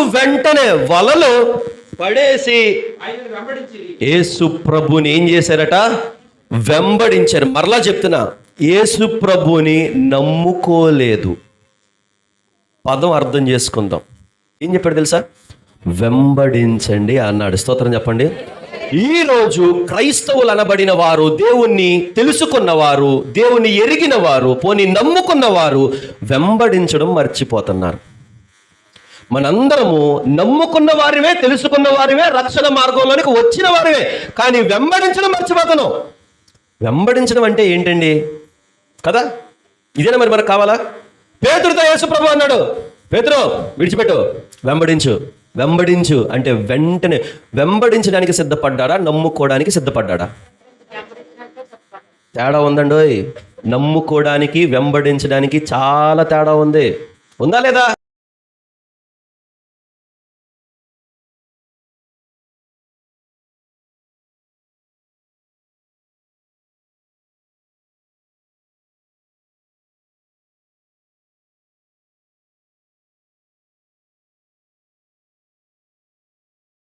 వెంటనే వలలు పడేసి యేసు ప్రభుని ఏం చేశారట? వెంబడించారు. మరలా చెప్తున్నా, యేసు ప్రభుని నమ్ముకోలేదు. పదం అర్థం చేసుకుందాం. ఏం చెప్పాడు తెలుసా? వెంబడించండి అన్నాడు. స్తోత్రం చెప్పండి. ఈరోజు క్రైస్తవులు అనబడిన వారు, దేవుణ్ణి తెలుసుకున్నవారు, దేవుణ్ణి ఎరిగిన వారు, పోనీ నమ్ముకున్నవారు వెంబడించడం మర్చిపోతున్నారు. మనందరము నమ్ముకున్న వారివే, తెలుసుకున్న వారివే, రక్షణ మార్గంలోనికి వచ్చిన వారివే, కానీ వెంబడించడం మర్చిపోతున్నాం. వెంబడించడం అంటే ఏంటండి కదా? ఇదేనా మరి మనకు కావాలా? పేతురుతో యేసు ప్రభు అన్నాడు, పేతురు విడిచిపెట్టు, వెంబడించు అంటే వెంటనే వెంబడించడానికి సిద్ధపడ్డాడా, నమ్ముకోవడానికి సిద్ధపడ్డాడా? తేడా ఉందండోయ్. నమ్ముకోవడానికి వెంబడించడానికి చాలా తేడా ఉంది. ఉందా లేదా?